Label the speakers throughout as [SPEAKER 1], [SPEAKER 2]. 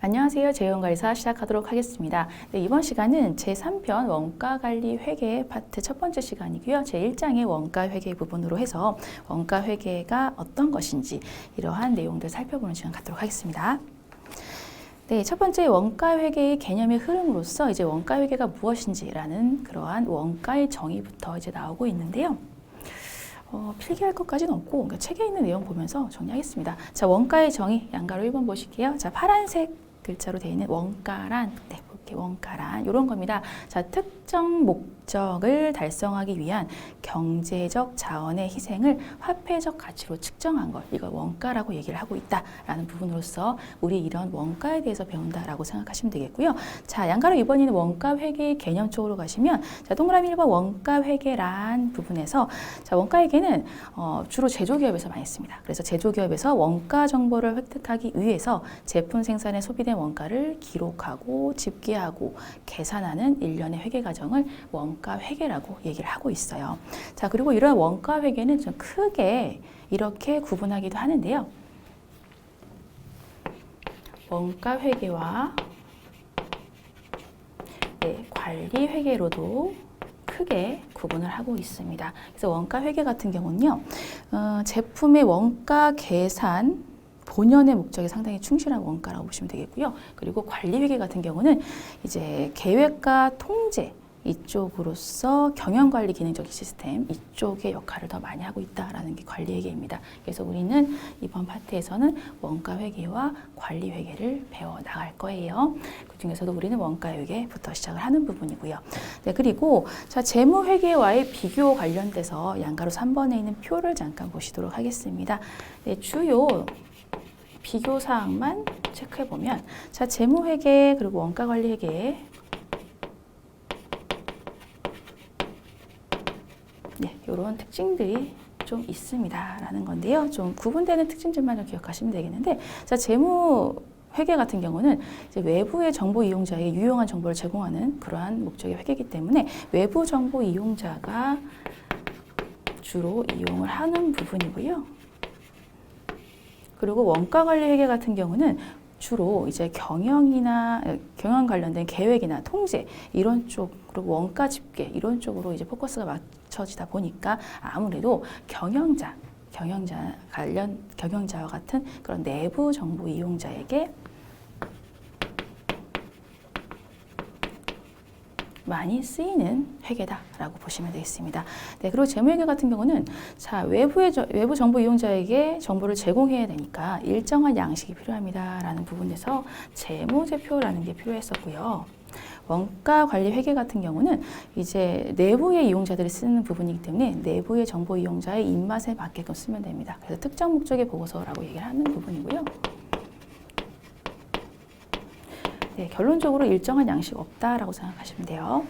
[SPEAKER 1] 안녕하세요. 재원가이사 시작하도록 하겠습니다. 네, 이번 시간은 제3편 원가관리회계 파트 첫 번째 시간이고요. 제1장의 원가회계 부분으로 해서 원가회계가 어떤 것인지 이러한 내용들 살펴보는 시간 갖도록 하겠습니다. 네, 첫 번째 원가회계의 개념의 흐름으로서 이제 원가회계가 무엇인지라는 그러한 원가의 정의부터 이제 나오고 있는데요. 필기할 것까지는 없고 그러니까 책에 있는 내용 보면서 정리하겠습니다. 자, 원가의 정의 양가로 1번 보실게요. 자, 파란색 글자로 되어 있는 원가란, 이렇게 원가란 이런 겁니다. 자, 특정 목적을 달성하기 위한 경제적 자원의 희생을 화폐적 가치로 측정한 것, 이걸 원가라고 얘기를 하고 있다라는 부분으로서 우리 이런 원가에 대해서 배운다라고 생각하시면 되겠고요. 자, 양가로 2번에는 원가회계 개념 쪽으로 가시면 자, 동그라미 1번 원가회계란 부분에서 자, 원가회계는 주로 제조기업에서 많이 씁니다. 그래서 제조기업에서 원가 정보를 획득하기 위해서 제품 생산에 소비된 원가를 기록하고 집계하고 계산하는 일련의 회계 과정을 원가회계라고 얘기를 하고 있어요. 자, 그리고 이러한 원가회계는 좀 크게 이렇게 구분하기도 하는데요. 원가회계와 관리회계로도 크게 구분을 하고 있습니다. 그래서 원가회계 같은 경우는요, 제품의 원가 계산 본연의 목적에 상당히 충실한 원가라고 보시면 되겠고요. 그리고 관리회계 같은 경우는 이제 계획과 통제 이쪽으로서 경영관리 기능적인 시스템 이쪽의 역할을 더 많이 하고 있다라는 게 관리회계입니다. 그래서 우리는 이번 파트에서는 원가회계와 관리회계를 배워나갈 거예요. 그 중에서도 우리는 원가회계부터 시작을 하는 부분이고요. 네, 그리고 자, 재무회계와의 비교 관련돼서 양가로 3번에 있는 표를 잠깐 보시도록 하겠습니다. 네, 주요 비교 사항만 체크해 보면 자, 재무회계 그리고 원가관리회계 이런 특징들이 좀 있습니다라는 건데요. 좀 구분되는 특징들만 좀 기억하시면 되겠는데, 자, 재무회계 같은 경우는 이제 외부의 정보 이용자에게 유용한 정보를 제공하는 그러한 목적의 회계이기 때문에 외부 정보 이용자가 주로 이용을 하는 부분이고요. 그리고 원가관리회계 같은 경우는 주로 이제 경영 관련된 계획이나 통제 이런 쪽 그리고 원가 집계 이런 쪽으로 이제 포커스가 맞춰지다 보니까 아무래도 경영자와 같은 그런 내부 정보 이용자에게 많이 쓰이는 회계다라고 보시면 되겠습니다. 네, 그리고 재무회계 같은 경우는 자, 외부 정보 이용자에게 정보를 제공해야 되니까 일정한 양식이 필요합니다라는 부분에서 재무제표라는 게 필요했었고요. 원가관리회계 같은 경우는 이제 내부의 이용자들이 쓰는 부분이기 때문에 내부의 정보 이용자의 입맛에 맞게끔 쓰면 됩니다. 그래서 특정 목적의 보고서라고 얘기를 하는 부분이고요. 네, 결론적으로 일정한 양식 없다라고 생각하시면 돼요.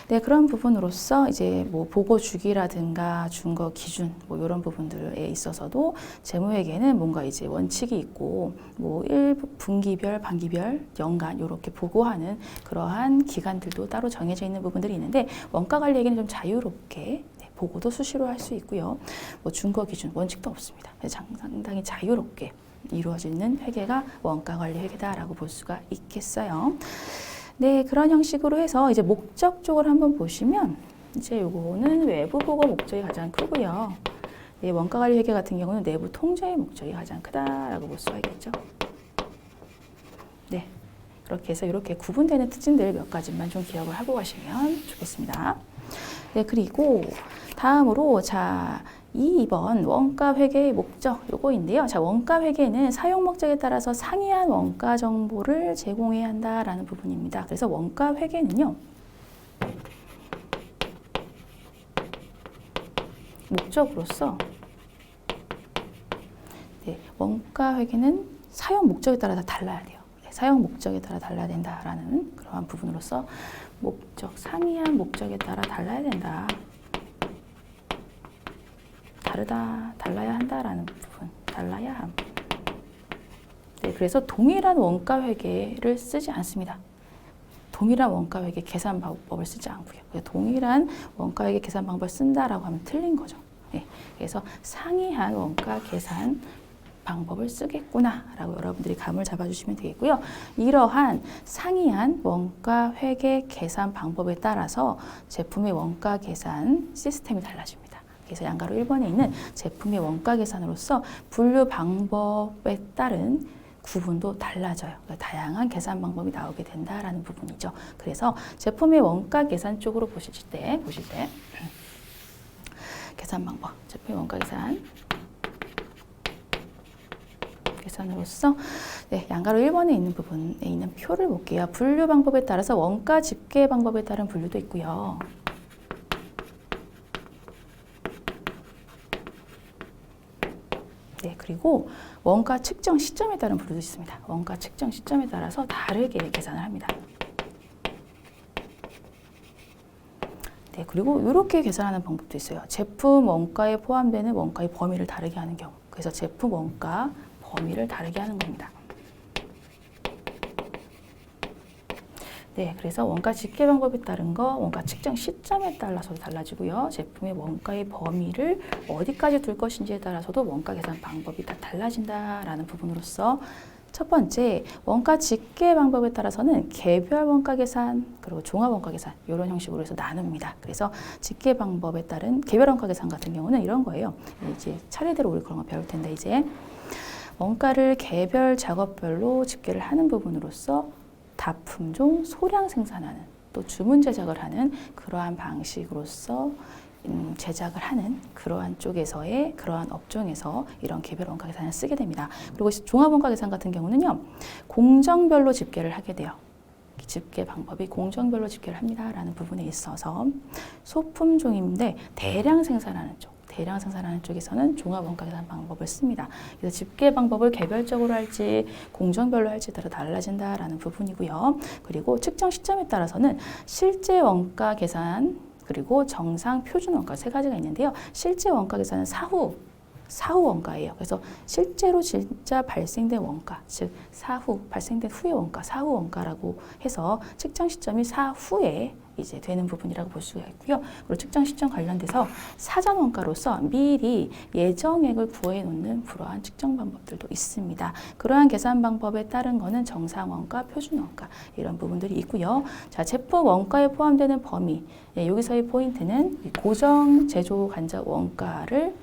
[SPEAKER 1] 네, 그런 부분으로서 이제 뭐 보고 주기라든가 준거 기준 뭐 이런 부분들에 있어서도 재무회계는 뭔가 이제 원칙이 있고 뭐 1분기별, 반기별, 연간 이렇게 보고하는 그러한 기간들도 따로 정해져 있는 부분들이 있는데 원가관리회계는 좀 자유롭게 보고도 수시로 할 수 있고요. 뭐 준거 기준 원칙도 없습니다. 상당히 자유롭게 이루어지는 회계가 원가관리회계다라고 볼 수가 있겠어요. 네, 그런 형식으로 해서 이제 목적 쪽을 한번 보시면 이제 요거는 외부 보고 목적이 가장 크고요. 네, 원가관리회계 같은 경우는 내부 통제의 목적이 가장 크다라고 볼 수가 있겠죠. 네, 그렇게 해서 이렇게 구분되는 특징들 몇 가지만 좀 기억을 하고 가시면 좋겠습니다. 네, 그리고 다음으로 자, 2번 원가회계의 목적 요거인데요. 자, 원가회계는 사용 목적에 따라서 상이한 원가 정보를 제공해야 한다라는 부분입니다. 그래서 원가회계는요. 목적으로서 원가회계는 사용 목적에 따라 다 달라야 돼요. 사용 목적에 따라 달라야 된다라는 그러한 부분으로서 목적, 상이한 목적에 따라 달라야 된다. 달라야 한다라는 부분, 달라야 함. 네, 그래서 동일한 원가회계를 쓰지 않습니다. 동일한 원가회계 계산 방법을 쓰지 않고요. 동일한 원가회계 계산 방법을 쓴다라고 하면 틀린 거죠. 네, 그래서 상이한 원가 계산 방법을 쓰겠구나 라고 여러분들이 감을 잡아주시면 되겠고요. 이러한 상이한 원가 회계 계산 방법에 따라서 제품의 원가 계산 시스템이 달라집니다. 그래서 양가로 1번에 있는 제품의 원가 계산으로서 분류 방법에 따른 구분도 달라져요. 그러니까 다양한 계산 방법이 나오게 된다라는 부분이죠. 그래서 제품의 원가 계산 쪽으로 보실 때 계산 방법, 제품의 원가 계산으로서 양가로 1번에 있는 부분에 있는 표를 볼게요. 분류 방법에 따라서 원가 집계 방법에 따른 분류도 있고요. 그리고 원가 측정 시점에 따른 분류도 있습니다. 원가 측정 시점에 따라서 다르게 계산을 합니다. 그리고 이렇게 계산하는 방법도 있어요. 제품 원가에 포함되는 원가의 범위를 다르게 하는 경우. 그래서 제품 원가 범위를 다르게 하는 겁니다. 그래서 원가 집계 방법에 따른 거, 원가 측정 시점에 따라서도 달라지고요. 제품의 원가의 범위를 어디까지 둘 것인지에 따라서도 원가 계산 방법이 다 달라진다라는 부분으로서 첫 번째, 원가 집계 방법에 따라서는 개별 원가 계산 그리고 종합 원가 계산 이런 형식으로 해서 나눕니다. 그래서 집계 방법에 따른 개별 원가 계산 같은 경우는 이런 거예요. 이제 차례대로 우리 그런 거 배울 텐데 이제 원가를 개별 작업별로 집계를 하는 부분으로서 다품종 소량 생산하는 또 주문 제작을 하는 그러한 방식으로서 제작을 하는 그러한 쪽에서의 그러한 업종에서 이런 개별 원가 계산을 쓰게 됩니다. 그리고 종합 원가 계산 같은 경우는요, 공정별로 집계를 하게 돼요. 집계 방법이 공정별로 집계를 합니다라는 부분에 있어서 소품종인데 대량 생산하는 쪽에서는 종합 원가 계산 방법을 씁니다. 그래서 집계 방법을 개별적으로 할지 공정별로 할지에 따라 달라진다라는 부분이고요. 그리고 측정 시점에 따라서는 실제 원가 계산 그리고 정상 표준 원가 세 가지가 있는데요. 실제 원가 계산은 사후 원가예요. 그래서 실제로 진짜 발생된 원가, 즉 발생된 후의 원가, 사후 원가라고 해서 측정 시점이 사후에 이제 되는 부분이라고 볼 수가 있고요. 그리고 측정 시점 관련돼서 사전 원가로서 미리 예정액을 구해 놓는 그러한 측정 방법들도 있습니다. 그러한 계산 방법에 따른 거는 정상 원가, 표준 원가 이런 부분들이 있고요. 자, 제품 원가에 포함되는 범위. 여기서의 포인트는 고정 제조 간접 원가를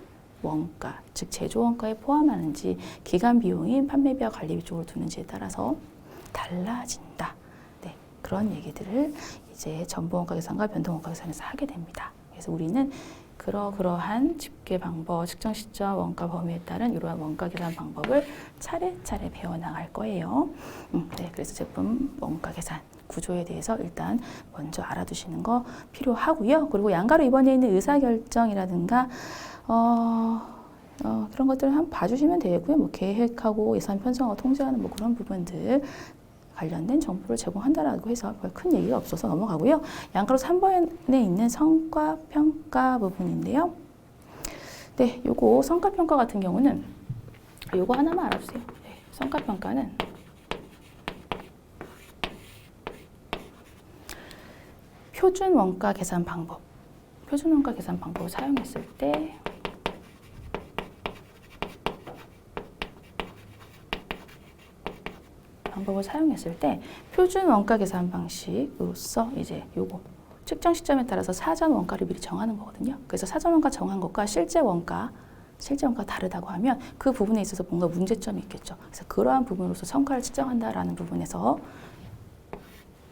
[SPEAKER 1] 원가, 즉 제조 원가에 포함하는지 기간 비용인 판매비와 관리비 쪽으로 두는지에 따라서 달라진다. 그런 얘기들을 이제 전부 원가 계산과 변동 원가 계산에서 하게 됩니다. 그래서 우리는 그러한 집계 방법, 측정 시점, 원가 범위에 따른 이러한 원가 계산 방법을 차례차례 배워나갈 거예요. 그래서 제품 원가 계산 구조에 대해서 일단 먼저 알아두시는 거 필요하고요. 그리고 양가로 이번에 있는 의사결정이라든가 그런 것들을 한번 봐주시면 되고요. 뭐 계획하고 예산 편성하고 통제하는 뭐 그런 부분들 관련된 정보를 제공한다라고 해서 별 큰 얘기가 없어서 넘어가고요. 양가로 3번에 있는 성과 평가 부분인데요. 요거 성과 평가 같은 경우는 요거 하나만 알아주세요. 성과 평가는 표준 원가 계산 방법을 사용했을 때 표준 원가 계산 방식으로서 이제 요거 측정 시점에 따라서 사전 원가를 미리 정하는 거거든요. 그래서 사전 원가 정한 것과 실제 원가 다르다고 하면 그 부분에 있어서 뭔가 문제점이 있겠죠. 그래서 그러한 부분으로서 성과를 측정한다라는 부분에서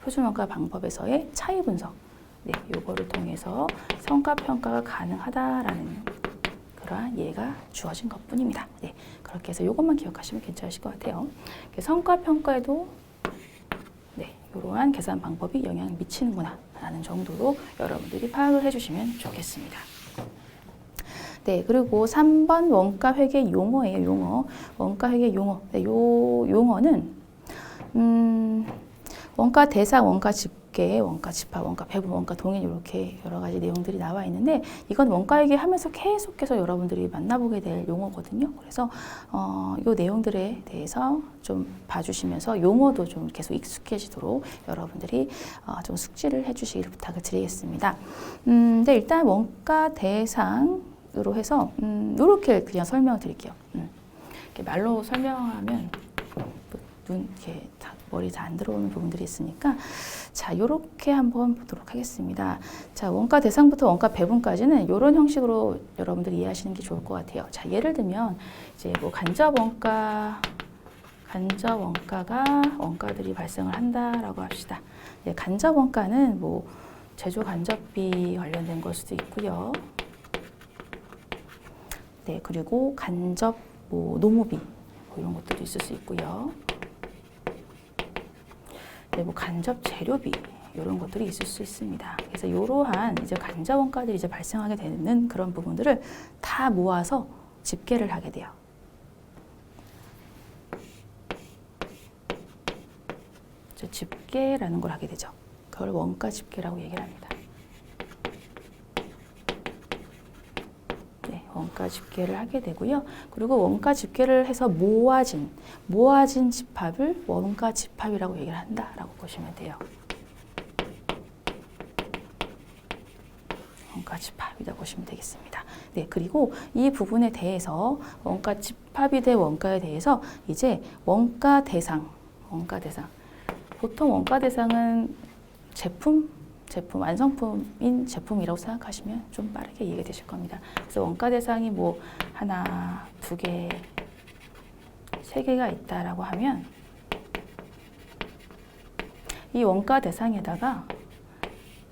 [SPEAKER 1] 표준 원가 방법에서의 차이 분석, 요거를 통해서 성과 평가가 가능하다라는 그러한 예가 주어진 것뿐입니다. 그렇게 해서 이것만 기억하시면 괜찮으실 것 같아요. 성과 평가에도 이러한 계산 방법이 영향을 미치는구나 라는 정도로 여러분들이 파악을 해주시면 좋겠습니다. 그리고 3번 원가 회계 용어예요. 원가 회계 용어. 요 용어는 원가 대상, 원가 집계, 원가 집합, 원가 배분, 원가 동일 이렇게 여러 가지 내용들이 나와 있는데 이건 원가 회계하면서 계속해서 여러분들이 만나보게 될 용어거든요. 그래서 이 내용들에 대해서 좀 봐주시면서 용어도 좀 계속 익숙해지도록 여러분들이 좀 숙지를 해주시기를 부탁을 드리겠습니다. 근데 일단 원가 대상으로 해서 이렇게 그냥 설명을 드릴게요. 이렇게 말로 설명하면 이렇게 머리 잘 안 들어오는 부분들이 있으니까 자, 요렇게 한번 보도록 하겠습니다. 자, 원가 대상부터 원가 배분까지는 이런 형식으로 여러분들이 이해하시는 게 좋을 것 같아요. 자, 예를 들면 이제 뭐 간접 원가가 원가들이 발생을 한다라고 합시다. 예, 간접 원가는 뭐 제조 간접비 관련된 걸 수도 있고요. 네, 그리고 간접 뭐 노무비 뭐 이런 것들도 있을 수 있고요. 네, 뭐 간접 재료비 이런 것들이 있을 수 있습니다. 그래서 이러한 이제 간접 원가들이 이제 발생하게 되는 그런 부분들을 다 모아서 집계를 하게 돼요. 집계라는 걸 하게 되죠. 그걸 원가 집계라고 얘기를 합니다. 네, 원가 집계를 하게 되고요. 그리고 원가 집계를 해서 모아진 집합을 원가 집합이라고 얘기를 한다라고 보시면 돼요. 원가 집합이다 보시면 되겠습니다. 네, 그리고 이 부분에 대해서 원가 집합이 된 원가에 대해서 이제 원가 대상. 보통 원가 대상은 제품, 완성품인 제품이라고 생각하시면 좀 빠르게 이해가 되실 겁니다. 그래서 원가 대상이 뭐 하나, 두 개, 세 개가 있다라고 하면 이 원가 대상에다가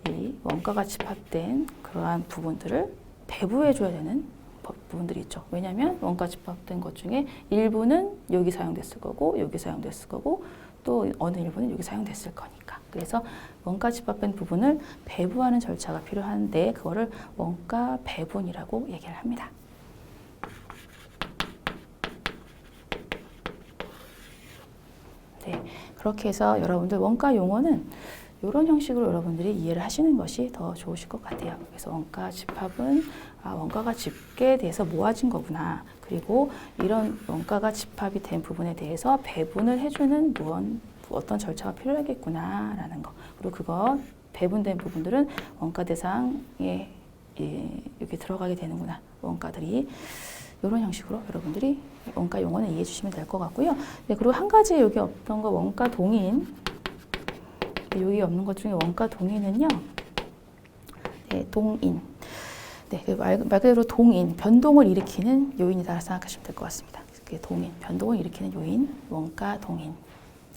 [SPEAKER 1] 이 원가가 집합된 그러한 부분들을 배부해 줘야 되는 부분들이 있죠. 왜냐하면 원가 집합된 것 중에 일부는 여기 사용됐을 거고 여기 사용됐을 거고 또 어느 일부는 여기 사용됐을 거니까. 그래서 원가 집합된 부분을 배부하는 절차가 필요한데 그거를 원가 배분이라고 얘기를 합니다. 네, 그렇게 해서 여러분들 원가 용어는 이런 형식으로 여러분들이 이해를 하시는 것이 더 좋으실 것 같아요. 그래서 원가 집합은 원가가 집계돼서 모아진 거구나. 그리고 이런 원가가 집합이 된 부분에 대해서 배분을 해주는 어떤 절차가 필요하겠구나라는 거. 그리고 그거 배분된 부분들은 원가 대상에 여기 들어가게 되는구나. 원가들이 이런 형식으로 여러분들이 원가 용어는 이해해 주시면 될 것 같고요. 네, 그리고 한 가지 여기 없던 거 원가 동인. 여기 없는 것 중에 원가 동인은요. 네, 동인. 네, 말 그대로 동인, 변동을 일으키는 요인이다 생각하시면 될 것 같습니다. 동인, 변동을 일으키는 요인, 원가 동인.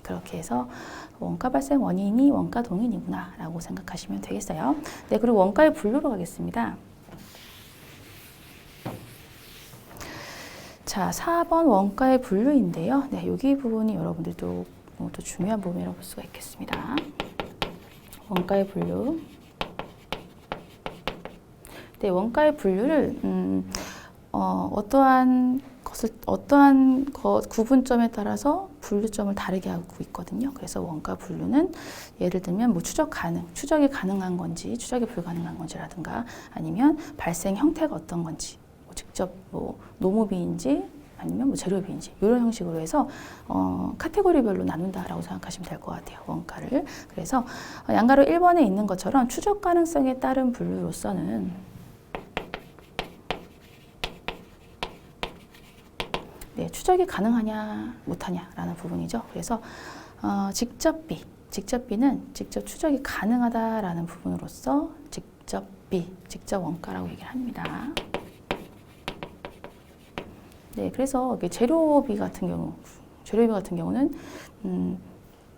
[SPEAKER 1] 그렇게 해서 원가 발생 원인이 원가 동인이구나 라고 생각하시면 되겠어요. 네, 그리고 원가의 분류로 가겠습니다. 자, 4번 원가의 분류인데요. 네, 여기 부분이 여러분들도 또 중요한 부분이라고 볼 수가 있겠습니다. 원가의 분류. 네, 원가의 분류를 어떠한 구분점에 따라서 분류점을 다르게 하고 있거든요. 그래서 원가 분류는 예를 들면 뭐 추적이 가능한 건지, 추적이 불가능한 건지라든가 아니면 발생 형태가 어떤 건지, 뭐 직접 뭐 노무비인지 아니면 뭐 재료비인지 이런 형식으로 해서 카테고리별로 나눈다라고 생각하시면 될 것 같아요. 원가를. 그래서 양가로 1번에 있는 것처럼 추적 가능성에 따른 분류로서는 네, 추적이 가능하냐 못하냐라는 부분이죠. 그래서 직접비는 직접 추적이 가능하다라는 부분으로서 직접 원가라고 얘기를 합니다. 네, 그래서 재료비 같은 경우는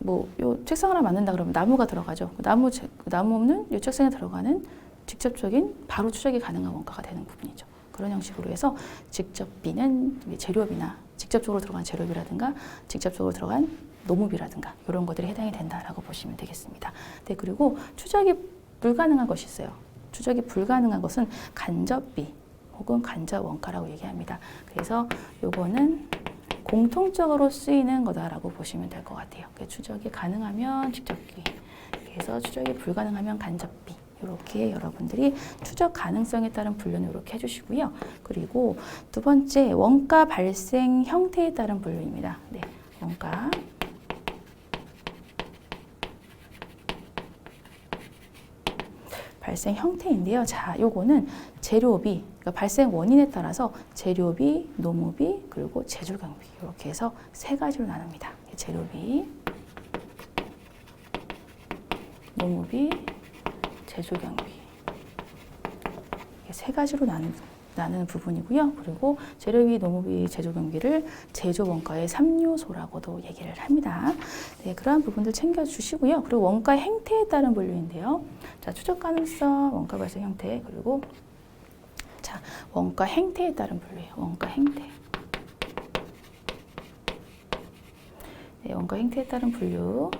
[SPEAKER 1] 뭐 요 책상 하나 만든다 그러면 나무가 들어가죠. 나무는 이 책상에 들어가는 직접적인 바로 추적이 가능한 원가가 되는 부분이죠. 그런 형식으로 해서 직접비는 재료비나 직접적으로 들어간 재료비라든가 직접적으로 들어간 노무비라든가 이런 것들이 해당이 된다라고 보시면 되겠습니다. 네, 그리고 추적이 불가능한 것이 있어요. 추적이 불가능한 것은 간접비 혹은 간접 원가라고 얘기합니다. 그래서 요거는 공통적으로 쓰이는 거다라고 보시면 될 것 같아요. 추적이 가능하면 직접비, 그래서 추적이 불가능하면 간접비. 이렇게 여러분들이 추적 가능성에 따른 분류는 이렇게 해주시고요. 그리고 두 번째 원가 발생 형태에 따른 분류입니다. 네, 원가 발생 형태인데요. 자, 요거는 재료비, 그러니까 발생 원인에 따라서 재료비, 노무비, 그리고 제조 경비 이렇게 해서 세 가지로 나눕니다. 재료비, 노무비, 제조 경비 세 가지로 나누는 부분이고요. 그리고 재료비, 노무비, 제조 경비를 제조 원가의 3요소라고도 얘기를 합니다. 네, 그러한 부분들 챙겨주시고요. 그리고 원가 행태에 따른 분류인데요. 자, 추적 가능성, 원가 발생 형태, 그리고 자, 원가 행태에 따른 분류예요. 원가 행태. 네, 원가 행태에 따른 분류.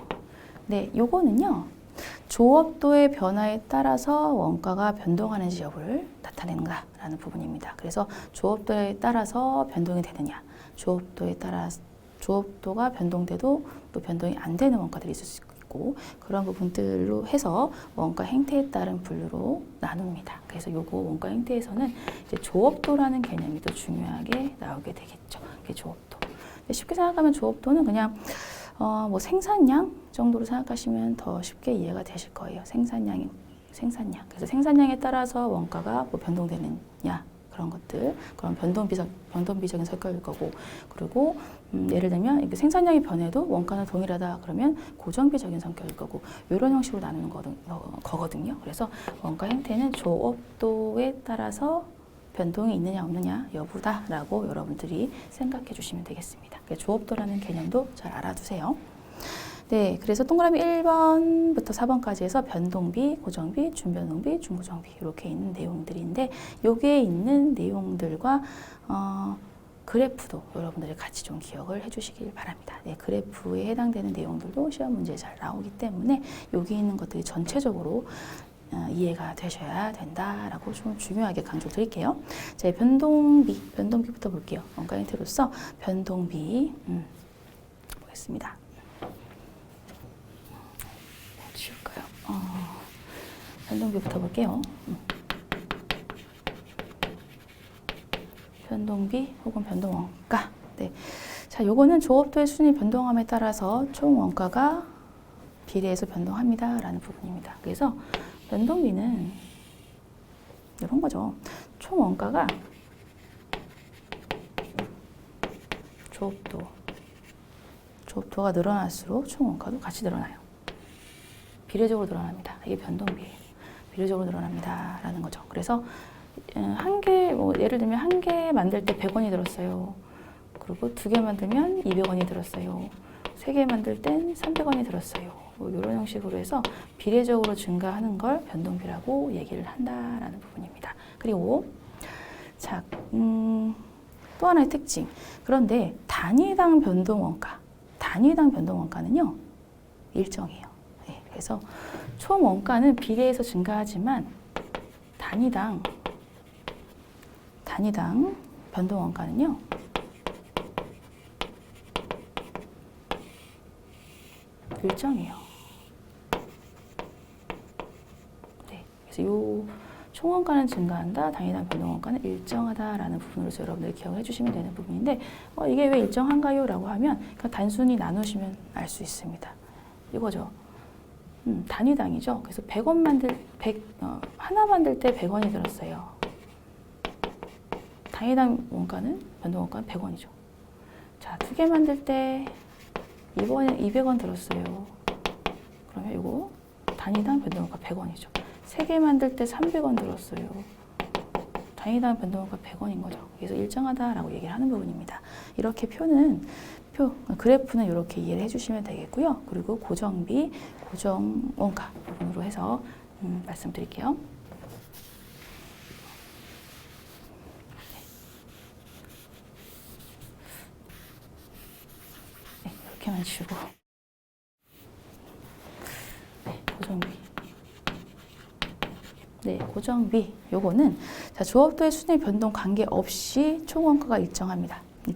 [SPEAKER 1] 네, 요거는요. 조업도의 변화에 따라서 원가가 변동하는지 여부를 나타내는가라는 부분입니다. 그래서 조업도에 따라서 변동이 되느냐, 조업도가 변동돼도 또 변동이 안 되는 원가들이 있을 수 있고 그런 부분들로 해서 원가 행태에 따른 분류로 나눕니다. 그래서 요거 원가 행태에서는 이제 조업도라는 개념이 또 중요하게 나오게 되겠죠. 그게 조업도. 쉽게 생각하면 조업도는 그냥 뭐 생산량 정도로 생각하시면 더 쉽게 이해가 되실 거예요. 생산량. 그래서 생산량에 따라서 원가가 뭐 변동되느냐 그런 것들, 그런 변동비적인 성격일 거고, 그리고 예를 들면 생산량이 변해도 원가는 동일하다 그러면 고정비적인 성격일 거고, 이런 형식으로 나누는 거거든요. 그래서 원가 행태는 조업도에 따라서 변동이 있느냐 없느냐 여부다라고 여러분들이 생각해 주시면 되겠습니다. 조업도라는 개념도 잘 알아두세요. 네, 그래서 동그라미 1번부터 4번까지 해서 변동비, 고정비, 준변동비, 준고정비 이렇게 있는 내용들인데 여기에 있는 내용들과 그래프도 여러분들이 같이 좀 기억을 해주시길 바랍니다. 네, 그래프에 해당되는 내용들도 시험 문제에 잘 나오기 때문에 여기 있는 것들이 전체적으로 이해가 되셔야 된다라고 좀 중요하게 강조 드릴게요. 자, 변동비부터 볼게요. 원가 형태로서 변동비 보겠습니다. 지울까요? 변동비부터 볼게요. 변동비 혹은 변동원가. 네. 자, 요거는 조업도의 순위 변동함에 따라서 총 원가가 비례해서 변동합니다라는 부분입니다. 그래서 변동비는 이런 거죠. 총 원가가 조업도가 늘어날수록 총 원가도 같이 늘어나요. 비례적으로 늘어납니다. 이게 변동비예요. 비례적으로 늘어납니다라는 거죠. 그래서 예를 들면 한 개 만들 때 100원이 들었어요. 그리고 2개 만들면 200원이 들었어요. 3개 만들 땐 300원이 들었어요. 뭐 이런 형식으로 해서 비례적으로 증가하는 걸 변동비라고 얘기를 한다라는 부분입니다. 그리고 자, 또 하나의 특징. 그런데 단위당 변동원가는요 일정해요. 네, 그래서 총 원가는 비례해서 증가하지만 단위당 변동원가는요 일정해요. 네, 그래서 요 총원가는 증가한다, 단위당 변동원가는 일정하다라는 부분으로서 여러분들이 기억해 주시면 되는 부분인데 이게 왜 일정한가요? 라고 하면 단순히 나누시면 알 수 있습니다. 이거죠. 단위당이죠. 그래서 100원 하나 만들 때 100원이 들었어요. 단위당 변동원가는 100원이죠. 자, 2개 만들 때 200원 들었어요. 그러면 이거 단위당 변동원가 100원이죠. 3개 만들 때 300원 들었어요. 단위당 변동원가 100원인 거죠. 그래서 일정하다라고 얘기를 하는 부분입니다. 이렇게 그래프는 이렇게 이해를 해주시면 되겠고요. 그리고 고정비, 고정원가 부분으로 해서 말씀드릴게요. 네, 이렇게만 주고. 네, 고정비. 네, 고정비. 요거는 자, 조업도의 순위 변동 관계없이 총 원가가 일정하게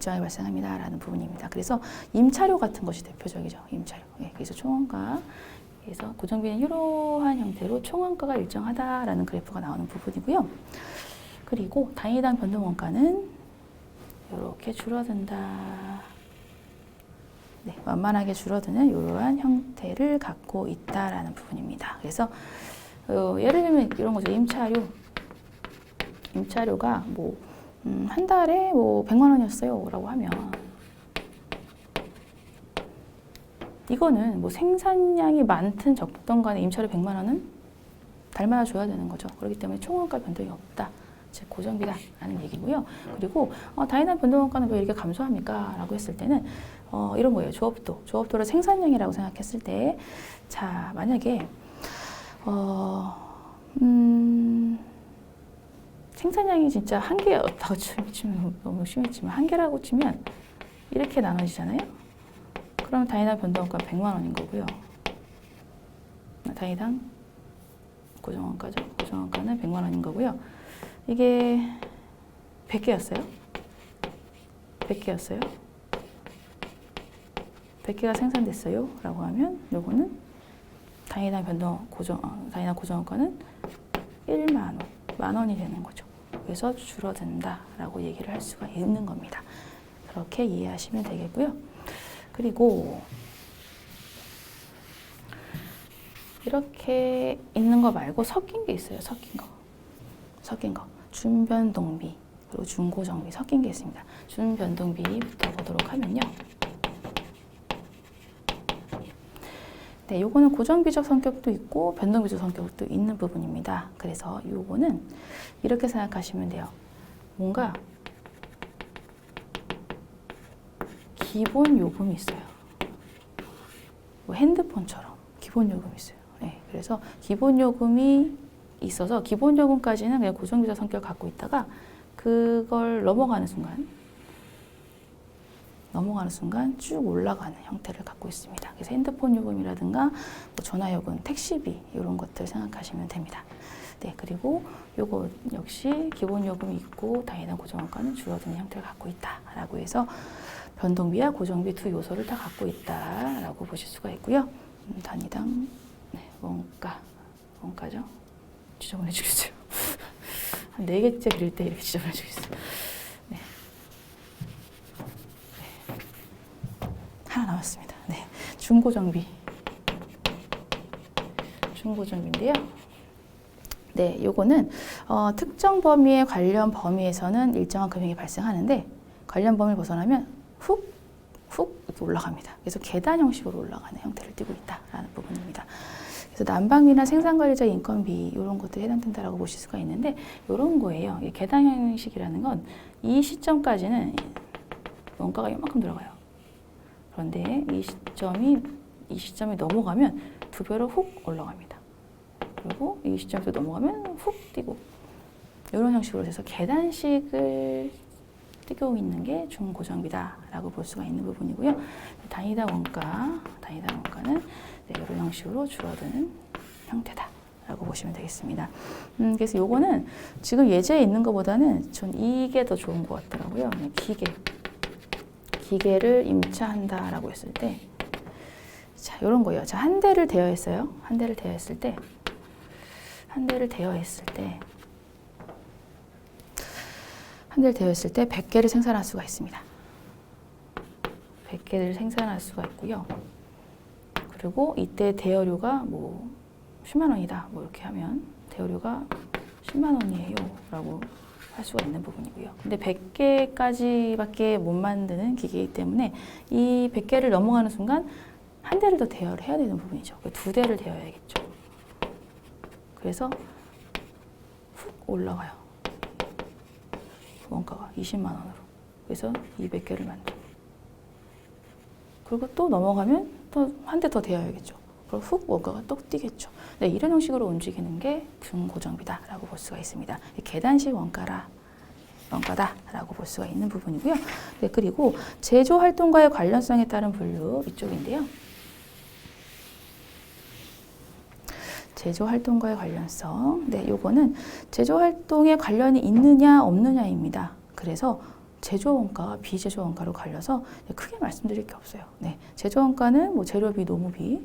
[SPEAKER 1] 발생합니다라는 부분입니다. 그래서 임차료 같은 것이 대표적이죠. 임차료. 네, 그래서 총원가. 그래서 고정비는 이러한 형태로 총원가가 일정하다라는 그래프가 나오는 부분이고요. 그리고 단위당 변동원가는 이렇게 줄어든다. 네, 완만하게 줄어드는 이러한 형태를 갖고 있다라는 부분입니다. 그래서 예를 들면 이런 거죠. 임차료가 뭐 한 달에 뭐 100만 원이었어요 라고 하면 이거는 뭐 생산량이 많든 적든 간에 임차료 100만 원은 달마다 줘야 되는 거죠. 그렇기 때문에 총원가 변동이 없다. 즉 고정비다라는 얘기고요. 그리고 다이나믹 변동원가는 왜 이렇게 감소합니까? 라고 했을 때는 이런 거예요. 조업도를 생산량이라고 생각했을 때 자, 만약에 생산량이 진짜 한 개였다고 치면 너무 심했지만 한 개라고 치면 이렇게 나눠지잖아요. 그럼 단위당 변동원가 100만 원인 거고요. 단위당 고정원가죠. 고정원가는 100만 원인 거고요. 이게 100개였어요. 100개가 생산됐어요. 라고 하면 요거는 단위당 고정원가는 1만 원, 만 원이 되는 거죠. 그래서 줄어든다 라고 얘기를 할 수가 있는 겁니다. 그렇게 이해하시면 되겠고요. 그리고 이렇게 있는 거 말고 섞인 게 있어요. 섞인 거. 준변동비 그리고 준고정비 섞인 게 있습니다. 준변동비부터 보도록 하면요. 네, 요거는 고정비적 성격도 있고 변동비적 성격도 있는 부분입니다. 그래서 요거는 이렇게 생각하시면 돼요. 뭔가 기본 요금이 있어요. 뭐 핸드폰처럼 기본 요금이 있어요. 네, 그래서 기본 요금이 있어서 기본 요금까지는 그냥 고정비적 성격을 갖고 있다가 그걸 넘어가는 순간 쭉 올라가는 형태를 갖고 있습니다. 그래서 핸드폰 요금이라든가 뭐 전화 요금, 택시비 이런 것들 생각하시면 됩니다. 네, 그리고 요거 역시 기본 요금이 있고 단위당 고정원가는 줄어드는 형태를 갖고 있다라고 해서 변동비와 고정비 두 요소를 다 갖고 있다라고 보실 수가 있고요. 단위당 원가죠. 지저분해 주겠어요. 한 4개째 그릴 때 이렇게 지저분해 주겠어요. 네. 하나 남았습니다. 네. 중고정비인데요. 네, 요거는 특정 범위의 관련 범위에서는 일정한 금액이 발생하는데 관련 범위를 벗어나면 훅 이렇게 올라갑니다. 그래서 계단 형식으로 올라가는 형태를 띠고 있다라는 부분입니다. 그래서 난방비나 생산관리자 인건비 이런 것들이 해당된다라고 보실 수가 있는데 이런 거예요. 계단 형식이라는 건 이 시점까지는 원가가 이만큼 들어가요. 그런데 이 시점이 넘어가면 두 배로 훅 올라갑니다. 그리고 이 시점에서 넘어가면 훅 뛰고 이런 형식으로 돼서 계단식을 띄고 있는 게 중고정비다라고 볼 수가 있는 부분이고요. 단위당 원가는 이런 형식으로 줄어드는 형태다라고 보시면 되겠습니다. 그래서 요거는 지금 예제에 있는 것보다는 전 이게 더 좋은 것 같더라고요. 기계를 임차한다라고 했을 때, 자, 이런 거예요. 자, 한 대를 대여했어요. 한 대를 대여했을 때 100개를 생산할 수가 있습니다. 100개를 생산할 수가 있고요. 그리고 이때 대여료가 뭐 10만 원이다. 뭐 이렇게 하면 대여료가 10만 원이에요. 라고 할 수가 있는 부분이고요. 근데 100개까지밖에 못 만드는 기계이기 때문에 이 100개를 넘어가는 순간 한 대를 더 대여를 해야 되는 부분이죠. 두 대를 대여해야겠죠. 그래서 훅 올라가요. 원가가 20만 원으로. 그래서 200개를 만들고. 그리고 또 넘어가면 또 한 대 더 대여해야겠죠. 그리고 훅 원가가 또 뛰겠죠. 네, 이런 형식으로 움직이는 게 중고정비다라고 볼 수가 있습니다. 계단식 원가다라고 볼 수가 있는 부분이고요. 네, 그리고 제조 활동과의 관련성에 따른 분류 이쪽인데요. 제조 활동과의 관련성. 네, 요거는 제조 활동에 관련이 있느냐 없느냐입니다. 그래서 제조 원가와 비제조 원가로 갈려서 크게 말씀드릴 게 없어요. 네, 제조 원가는 뭐 재료비, 노무비,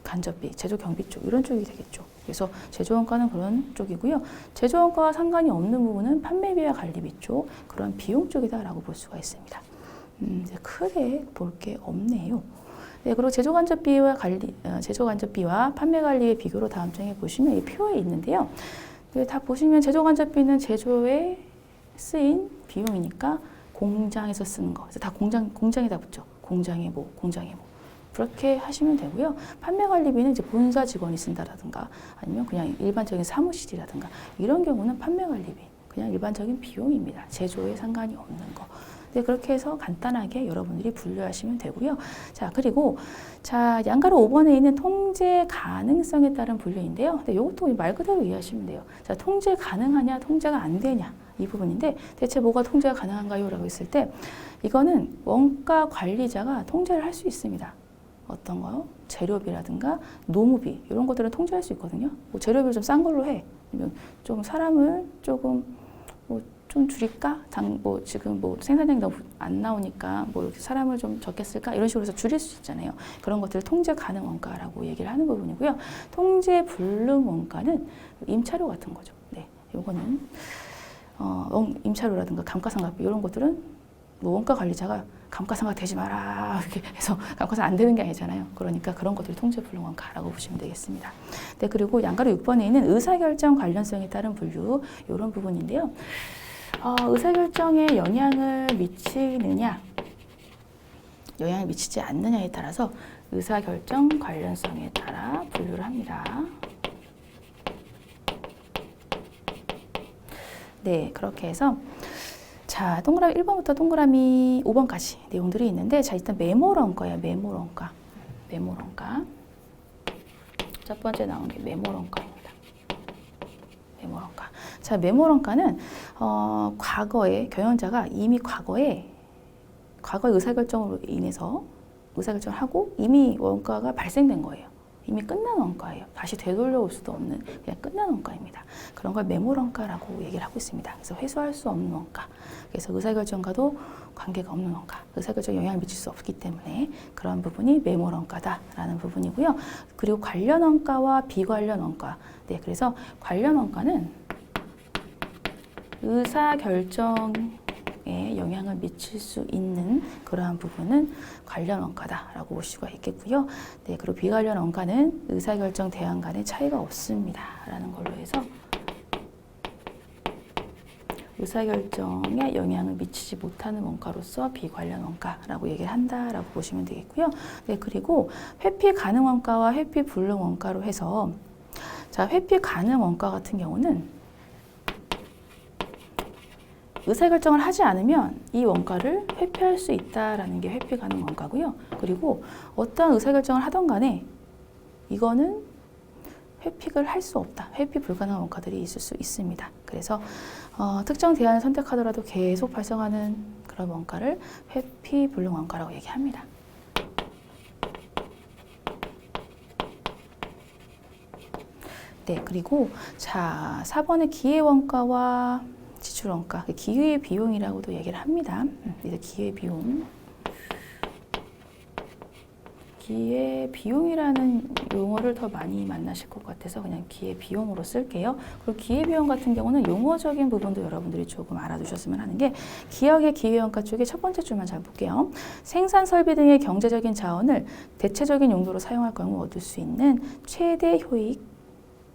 [SPEAKER 1] 간접비, 제조 경비 쪽 이런 쪽이 되겠죠. 그래서 제조 원가는 그런 쪽이고요. 제조 원가와 상관이 없는 부분은 판매비와 관리비 쪽 그런 비용 쪽이다라고 볼 수가 있습니다. 크게 볼 게 없네요. 네, 그리고 제조간접비와 판매관리의 비교로 다음 장에 보시면 이 표에 있는데요. 네, 다 보시면 제조간접비는 제조에 쓰인 비용이니까 공장에서 쓰는 거. 그래서 다 공장에다 붙죠. 공장의 뭐. 그렇게 하시면 되고요. 판매관리비는 이제 본사 직원이 쓴다라든가 아니면 그냥 일반적인 사무실이라든가 이런 경우는 판매관리비. 그냥 일반적인 비용입니다. 제조에 상관이 없는 거. 네, 그렇게 해서 간단하게 여러분들이 분류하시면 되고요. 자, 그리고 양가로 5번에 있는 통제 가능성에 따른 분류인데요. 네, 이것도 말 그대로 이해하시면 돼요. 자, 통제 가능하냐, 통제가 안 되냐 이 부분인데 대체 뭐가 통제가 가능한가요? 라고 했을 때 이거는 원가 관리자가 통제를 할 수 있습니다. 어떤 거요? 재료비라든가 노무비 이런 것들은 통제할 수 있거든요. 뭐 재료비를 좀 싼 걸로 해. 아니면 좀 사람을 조금 좀 줄일까? 지금 생산량이 너무 안 나오니까 이렇게 사람을 좀 적게 쓸까? 이런 식으로 해서 줄일 수 있잖아요. 그런 것들을 통제 가능 원가라고 얘기를 하는 부분이고요. 통제 불능 원가는 임차료 같은 거죠. 네, 요거는 임차료라든가 감가상각비 이런 것들은 원가 관리자가 감가상각 되지 마라 이렇게 해서 감가상각 안 되는 게 아니잖아요. 그러니까 그런 것들이 통제 불능 원가라고 보시면 되겠습니다. 네, 그리고 양가로 6번에 있는 의사결정 관련성에 따른 분류 이런 부분인데요. 의사결정에 영향을 미치느냐, 영향을 미치지 않느냐에 따라서 의사결정 관련성에 따라 분류를 합니다. 네, 그렇게 해서 자, 동그라미 1번부터 동그라미 5번까지 내용들이 있는데 자, 일단 메모런가예요. 메모런가. 첫 번째 나온 게 메모런가입니다. 메모런가. 자, 메모런가는 과거에 경영자가 이미 과거의 의사결정으로 인해서 의사결정을 하고 이미 원가가 발생된 거예요. 이미 끝난 원가예요. 다시 되돌려올 수도 없는 그냥 끝난 원가입니다. 그런 걸 메모런가라고 얘기를 하고 있습니다. 그래서 회수할 수 없는 원가. 그래서 의사결정과도 관계가 없는 원가. 의사결정에 영향을 미칠 수 없기 때문에 그런 부분이 메모런가다라는 부분이고요. 그리고 관련 원가와 비관련 원가. 네, 그래서 관련 원가는 의사결정에 영향을 미칠 수 있는 그러한 부분은 관련 원가다라고 볼 수가 있겠고요. 네, 그리고 비관련 원가는 의사결정 대안 간의 차이가 없습니다라는 걸로 해서 의사결정에 영향을 미치지 못하는 원가로서 비관련 원가라고 얘기를 한다라고 보시면 되겠고요. 네, 그리고 회피 가능 원가와 회피 불능 원가로 해서 자, 회피 가능 원가 같은 경우는 의사결정을 하지 않으면 이 원가를 회피할 수 있다라는 게 회피 가능 원가고요. 그리고 어떠한 의사결정을 하던 간에 이거는 회피를 할 수 없다. 회피 불가능한 원가들이 있을 수 있습니다. 그래서 특정 대안을 선택하더라도 계속 발생하는 그런 원가를 회피 불능 원가라고 얘기합니다. 네, 그리고 자, 4번의 기회원가와 지출원가, 기회 비용이라고도 얘기를 합니다. 그래서 기회 비용이라는 용어를 더 많이 만나실 것 같아서 그냥 기회 비용으로 쓸게요. 그리고 기회 비용 같은 경우는 용어적인 부분도 여러분들이 조금 알아두셨으면 하는 게 기업의 기회원가 쪽에 첫 번째 줄만 잘 볼게요. 생산 설비 등의 경제적인 자원을 대체적인 용도로 사용할 경우 얻을 수 있는 최대 효익,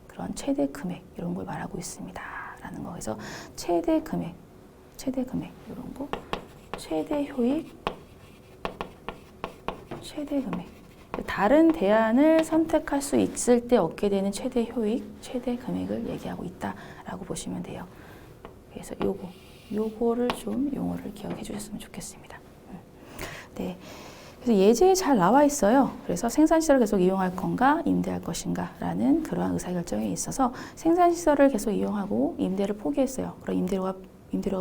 [SPEAKER 1] 그런 최대 금액 이런 걸 말하고 있습니다. 라는 거. 그래서 최대 금액 이런 거, 최대 효익, 최대 금액. 다른 대안을 선택할 수 있을 때 얻게 되는 최대 효익, 최대 금액을 얘기하고 있다라고 보시면 돼요. 그래서 요거를 좀 용어를 기억해 주셨으면 좋겠습니다. 네. 그래서 예제에 잘 나와 있어요. 그래서 생산시설을 계속 이용할 건가 임대할 것인가 라는 그러한 의사결정에 있어서 생산시설을 계속 이용하고 임대를 포기했어요. 그럼 임대료가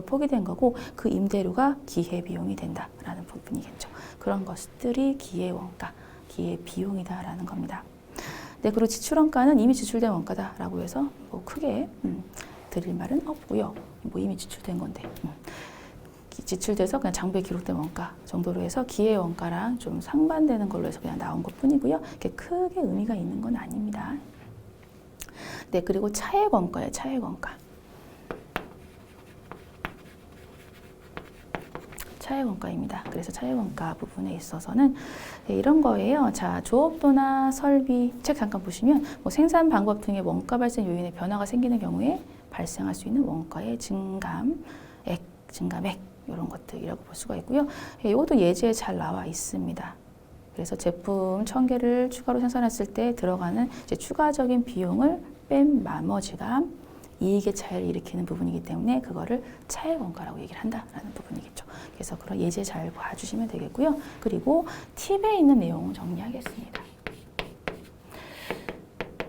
[SPEAKER 1] 포기된 거고 그 임대료가 기회비용이 된다라는 부분이겠죠. 그런 것들이 기회원가, 기회비용이다라는 겁니다. 네, 그리고 지출원가는 이미 지출된 원가다라고 해서 크게 드릴 말은 없고요. 이미 지출된 건데. 지출돼서 그냥 장부에 기록된 원가 정도로 해서 기회 원가랑 좀 상반되는 걸로 해서 그냥 나온 것 뿐이고요. 이렇게 크게 의미가 있는 건 아닙니다. 네, 그리고 차액 원가예요. 차액 차액 원가입니다. 그래서 차액 원가 부분에 있어서는 이런 거예요. 자, 조업도나 설비 책 잠깐 보시면 뭐 생산 방법 등의 원가 발생 요인에 변화가 생기는 경우에 발생할 수 있는 원가의 증감액 이런 것들이라고 볼 수가 있고요. 이것도 예제에 잘 나와 있습니다. 그래서 제품 1000개를 추가로 생산했을 때 들어가는 이제 추가적인 비용을 뺀 나머지가 이익의 차이를 일으키는 부분이기 때문에 그거를 차액 원가라고 얘기를 한다라는 부분이겠죠. 그래서 그런 예제 잘 봐주시면 되겠고요. 그리고 팁에 있는 내용을 정리하겠습니다.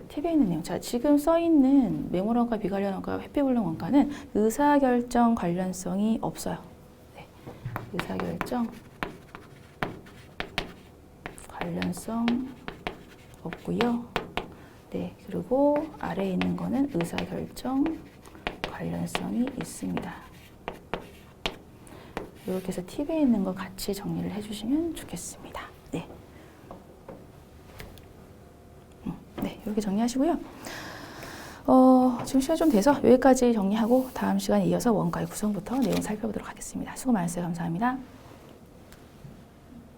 [SPEAKER 1] 팁에 있는 내용. 자, 지금 써 있는 매몰 원가, 비관련 원가, 회피불능 원가는 의사결정 관련성이 없어요. 네. 의사결정 관련성 없고요. 네, 그리고 아래에 있는 거는 의사결정 관련성이 있습니다. 이렇게 해서 팁에 있는 거 같이 정리를 해주시면 좋겠습니다. 네. 네, 이렇게 정리하시고요. 지금 시간이 좀 돼서 여기까지 정리하고 다음 시간에 이어서 원가의 구성부터 내용 살펴보도록 하겠습니다. 수고 많으셨어요. 감사합니다.